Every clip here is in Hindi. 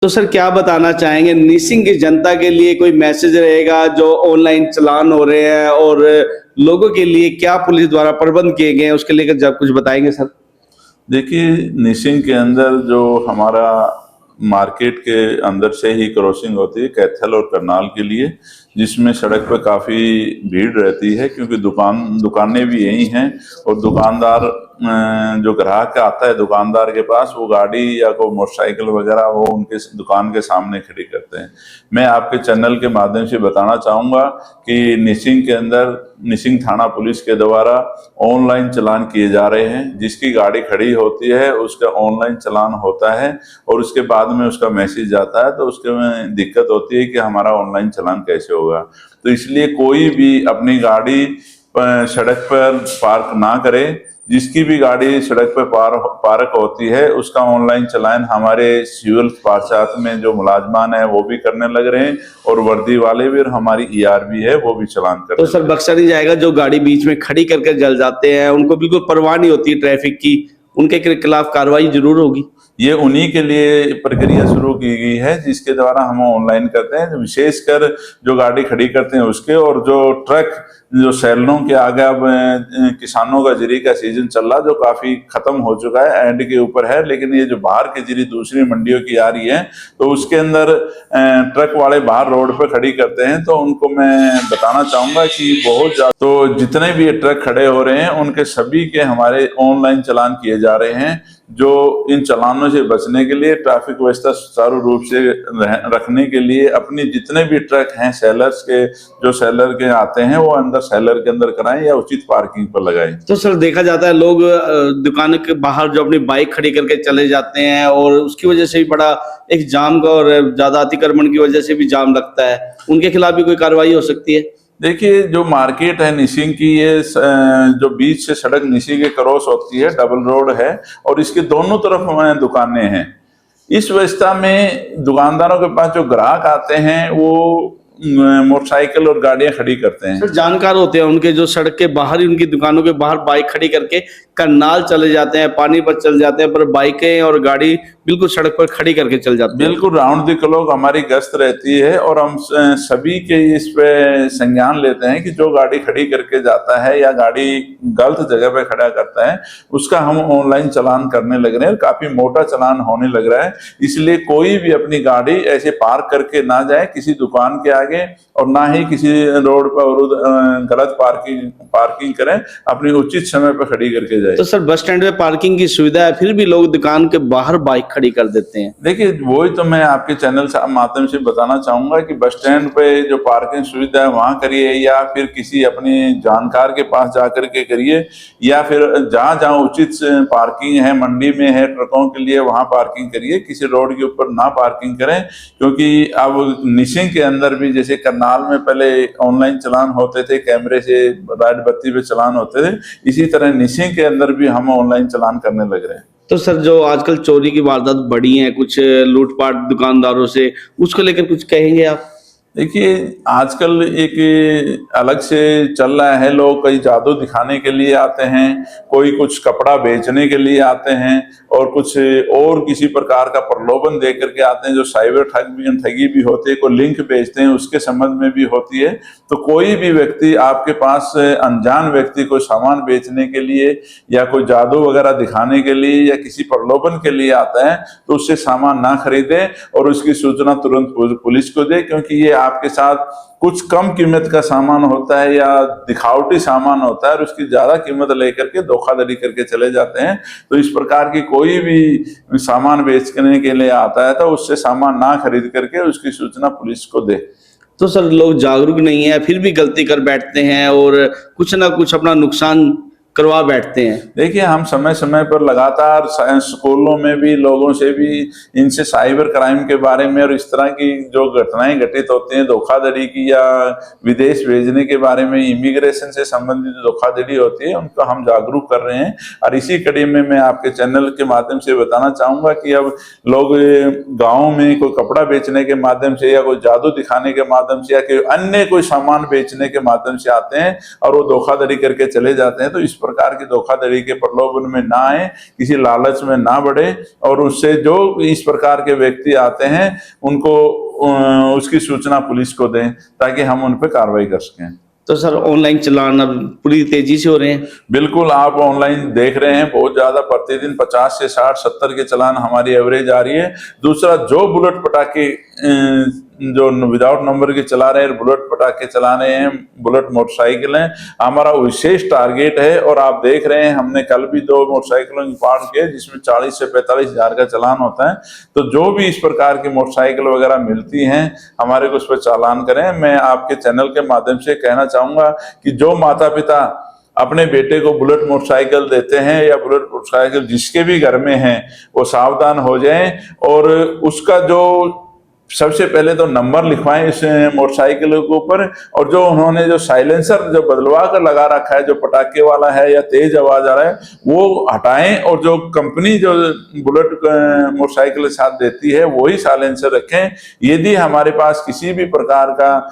तो सर क्या बताना चाहेंगे निसिंग की जनता के लिए कोई मैसेज रहेगा जो ऑनलाइन चालान हो रहे हैं और लोगों के लिए क्या पुलिस द्वारा प्रबंध किए गए हैं उसके लेकर जब कुछ बताएंगे सर। देखिए, निशिंग के अंदर जो हमारा मार्केट के अंदर से ही क्रॉसिंग होती है कैथल और करनाल के लिए, जिसमें सड़क पर काफ़ी भीड़ रहती है क्योंकि दुकानें भी यही हैं। और दुकानदार जो ग्राहक आता है दुकानदार के पास, वो गाड़ी या कोई मोटरसाइकिल वगैरह वो उनके दुकान के सामने खड़ी करते हैं। मैं आपके चैनल के माध्यम से बताना चाहूँगा कि निशिंग के अंदर निशिंग थाना पुलिस के द्वारा ऑनलाइन चालान किए जा रहे हैं। जिसकी गाड़ी खड़ी होती है उसका ऑनलाइन चालान होता है और उसके बाद में उसका मैसेज आता है, तो उसके में दिक्कत होती है कि हमारा ऑनलाइन चालान कैसे होगा। तो इसलिए कोई भी अपनी गाड़ी सड़क पर पार्क ना करे। जिसकी भी गाड़ी सड़क पर पार्क होती है उसका ऑनलाइन चालान हमारे सिविल पार्षद में जो मुलाजमान है वो भी करने लग रहे हैं और वर्दी वाले भी और हमारी ईआरबी है वो भी चालान कर। तो सर बख्शा नहीं जाएगा जो गाड़ी बीच में खड़ी करके जल जाते हैं, उनको बिल्कुल परवाह नहीं होती ट्रैफिक की, उनके खिलाफ कार्रवाई जरूर होगी। ये उन्हीं के लिए प्रक्रिया शुरू की गई है जिसके द्वारा हम ऑनलाइन करते हैं, विशेषकर जो गाड़ी खड़ी करते हैं उसके। और जो ट्रक जो सैलरों के आगे अब किसानों का जीरी का सीजन चल रहा जो काफी खत्म हो चुका है, एंड के ऊपर है, लेकिन ये जो बाहर की जीरी दूसरी मंडियों की आ रही है तो उसके अंदर ट्रक वाले बाहर रोड पे खड़ी करते हैं। तो उनको मैं बताना चाहूंगा कि बहुत ज्यादा, तो जितने भी ये ट्रक खड़े हो रहे हैं उनके सभी के हमारे ऑनलाइन चालान किए जा रहे हैं। जो इन चालानों से बचने के लिए ट्रैफिक व्यवस्था सुचारू रूप से रखने के लिए अपनी जितने भी ट्रक हैं सेलर्स के, जो सेलर के आते हैं वो अंदर सेलर के अंदर कराएं या उचित पार्किंग पर लगाएं। तो सर देखा जाता है लोग दुकान के बाहर जो अपनी बाइक खड़ी करके चले जाते हैं और उसकी वजह से भी बड़ा एक जाम का और ज्यादा अतिक्रमण की वजह से भी जाम लगता है, उनके खिलाफ भी कोई कार्रवाई हो सकती है। देखिए, जो मार्केट है निशिंग की, ये जो बीच से सड़क निशिंग के क्रॉस होती है, डबल रोड है और इसके दोनों तरफ दुकानें हैं। इस व्यवस्था में दुकानदारों के पास जो ग्राहक आते हैं वो मोटरसाइकिल और गाड़ियां खड़ी करते हैं। सर जानकार होते हैं उनके, जो सड़क के बाहर ही उनकी दुकानों के बाहर बाइक खड़ी करके करनाल चले जाते हैं, पानी पर चल जाते हैं, पर बाइकें और गाड़ी बिल्कुल सड़क पर खड़ी करके चल जाते हैं। बिल्कुल राउंड द क्लॉक हमारी गश्त रहती है और हम सभी के इस पे संज्ञान लेते हैं कि जो गाड़ी खड़ी करके जाता है या गाड़ी गलत जगह पे खड़ा करता है उसका हम ऑनलाइन चालान करने लग रहे हैं। काफी मोटा चालान होने लग रहा है, इसलिए कोई भी अपनी गाड़ी ऐसे पार्क करके ना जाए किसी दुकान के आगे और ना ही किसी रोड पर गलत पार्किंग करें, अपनी उचित समय पर खड़ी करके जाए। तो सर बस स्टैंड में पार्किंग की सुविधा है फिर भी लोग दुकान के बाहर बाइक खड़ी कर देते हैं। देखिए, वही तो मैं आपके चैनल से माध्यम से बताना चाहूंगा कि बस स्टैंड पे जो पार्किंग सुविधा है वहां करिए या फिर किसी अपने जानकार के पास जाकर के करिए, या फिर जहां जहां उचित पार्किंग है, मंडी में है ट्रकों के लिए वहां पार्किंग करिए, किसी रोड के ऊपर ना पार्किंग करें। क्योंकि अब निशिंग के अंदर भी जैसे करनाल में पहले ऑनलाइन चालान होते थे, कैमरे से लाइट बत्ती पे चालान होते थे, इसी तरह निशिंग के अंदर भी हम ऑनलाइन चालान करने लग रहे हैं। तो सर जो आजकल चोरी की वारदात बढ़ी हैं, कुछ लूटपाट दुकानदारों से, उसको लेकर कुछ कहेंगे आप। देखिए, आजकल एक अलग से चल रहा है, लोग कई जादू दिखाने के लिए आते हैं, कोई कुछ कपड़ा बेचने के लिए आते हैं और कुछ और किसी प्रकार का प्रलोभन दे करके आते हैं, जो साइबर ठगी भी होती है, कोई लिंक भेजते हैं उसके संबंध में भी होती है। तो कोई भी व्यक्ति आपके पास अनजान व्यक्ति को सामान बेचने के लिए या कोई जादू वगैरह दिखाने के लिए या किसी प्रलोभन के लिए आता है तो उससे सामान ना खरीदे और उसकी सूचना तुरंत पुलिस को दे, क्योंकि ये आपके साथ कुछ कम कीमत का सामान होता है या दिखावटी सामान होता है और उसकी ज्यादा कीमत लेकर के धोखाधड़ी करके चले जाते हैं। तो इस प्रकार की कोई भी सामान बेचने के लिए आता है तो उससे सामान ना खरीद करके उसकी सूचना पुलिस को दे। तो सर लोग जागरूक नहीं है फिर भी गलती कर बैठते हैं और कुछ ना कुछ अपना नुकसान करवा बैठते हैं। देखिए, हम समय समय पर लगातार स्कूलों में भी लोगों से भी इनसे साइबर क्राइम के बारे में और इस तरह की जो घटनाएं घटित होती हैं धोखाधड़ी की या विदेश भेजने के बारे में, इमिग्रेशन से संबंधित धोखाधड़ी होती है, उनको हम जागरूक कर रहे हैं। और इसी कड़ी में मैं आपके चैनल के माध्यम से बताना चाहूंगा कि अब लोग गाँव में कोई कपड़ा बेचने के माध्यम से या कोई जादू दिखाने के माध्यम से या अन्य कोई सामान बेचने के माध्यम से आते हैं और वो धोखाधड़ी करके चले जाते हैं। तो इस प्रकार की धोखाधड़ी के प्रलोभन में ना आए, किसी लालच में ना बढ़े, और उससे जो इस प्रकार के व्यक्ति आते हैं उनको उसकी सूचना पुलिस को दें ताकि हम उन पर कार्रवाई कर सकें। तो सर ऑनलाइन चालान अब पूरी तेजी से हो रहे हैं? बिल्कुल, आप ऑनलाइन देख रहे हैं बहुत ज्यादा, प्रतिदिन 50 से 60 70 के चालान हमारी एवरेज आ रही है। दूसरा, जो बुलेट पटाखे जो विदाउट नंबर के चला रहे हैं, बुलेट पटाखे चला रहे हैं, बुलेट मोटरसाइकिल हैं, हमारा विशेष टारगेट है। और आप देख रहे हैं हमने कल भी 2 मोटरसाइकिलों की फाड़ किए जिसमें 40 से 45 हजार का चालान होता है। तो जो भी इस प्रकार की मोटरसाइकिल वगैरह मिलती हैं हमारे को उस पर चालान करें। मैं आपके चैनल के माध्यम से कहना चाहूंगा कि जो माता पिता अपने बेटे को बुलेट मोटरसाइकिल देते हैं या बुलेट मोटरसाइकिल जिसके भी घर में है, वो सावधान हो जाएं और उसका जो सबसे पहले तो नंबर लिखवाएं इस मोटरसाइकिल के ऊपर, और जो उन्होंने जो साइलेंसर जो बदलवा कर लगा रखा है, जो पटाखे वाला है या तेज आवाज आ रहा है, वो हटाएं। और जो कंपनी जो बुलेट मोटरसाइकिल के साथ देती है वही साइलेंसर रखें। यदि हमारे पास किसी भी प्रकार का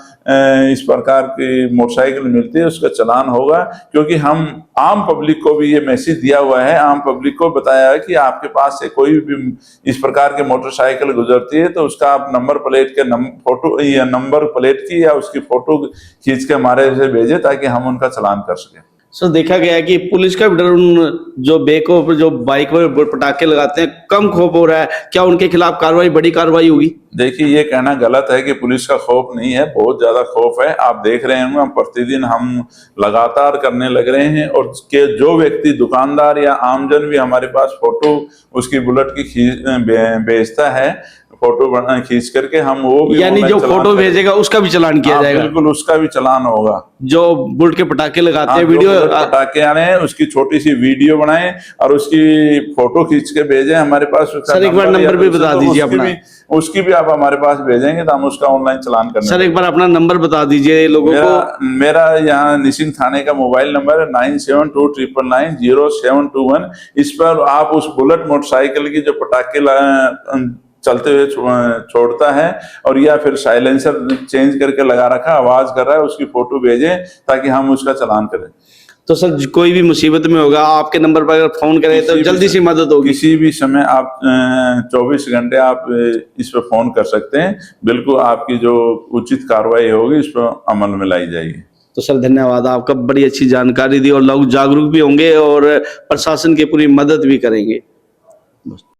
इस प्रकार की मोटरसाइकिल मिलती है उसका चालान होगा, क्योंकि हम आम पब्लिक को भी ये मैसेज दिया हुआ है, आम पब्लिक को बताया है कि आपके पास से कोई भी इस प्रकार के मोटरसाइकिल गुजरती है तो उसका आप नंबर प्लेट के फोटो या नंबर प्लेट की या उसकी फोटो खींच के हमारे से भेजें ताकि हम उनका चालान कर सकें। सर देखा गया है कि पुलिस का भी डर उन जो बेकों पर जो बाइक पर पटाखे लगाते हैं कम खौफ हो रहा है, क्या उनके खिलाफ कार्रवाई, बड़ी कार्रवाई होगी? देखिए, ये कहना गलत है कि पुलिस का खौफ नहीं है, बहुत ज्यादा खौफ है। आप देख रहे होंगे हम प्रतिदिन हम लगातार करने लग रहे हैं, और के जो व्यक्ति दुकानदार या आमजन भी हमारे पास फोटो उसकी बुलेट की भेजता है, फोटो खींच करके हम वो भी, यानी जो फोटो भेजेगा उसका भी चालान किया जाएगा? बिल्कुल, उसका भी चालान होगा। जो बुलेट के पटाखे लगाते हैं, वीडियो पटाखे आने हैं उसकी छोटी सी वीडियो बनाएं और उसकी फोटो खींच के भेजें हमारे पास। सर एक बार नंबर भी बता दीजिए अपना। उसकी भी आप हमारे पास भेजेंगे तो हम उसका ऑनलाइन चालान करने। सर एक बार अपना नंबर बता दीजिए लोगों को। मेरा यहाँ निसिंग थाने का मोबाइल नंबर है 9729990721। इस पर आप उस बुलेट मोटरसाइकिल की जो पटाखे चलते हुए छोड़ता है और या फिर साइलेंसर चेंज करके लगा रखा आवाज कर रहा है, उसकी फोटो भेजें ताकि हम उसका चालान करें। तो सर कोई भी मुसीबत में होगा आपके नंबर पर अगर फोन करें तो जल्दी सी मदद होगी? किसी भी समय आप 24 घंटे आप इस पर फोन कर सकते हैं। बिल्कुल आपकी जो उचित कार्रवाई होगी इस पर अमल में लाई जाएगी। तो सर धन्यवाद, आपका बड़ी अच्छी जानकारी दी और लोग जागरूक भी होंगे और प्रशासन की पूरी मदद भी करेंगे।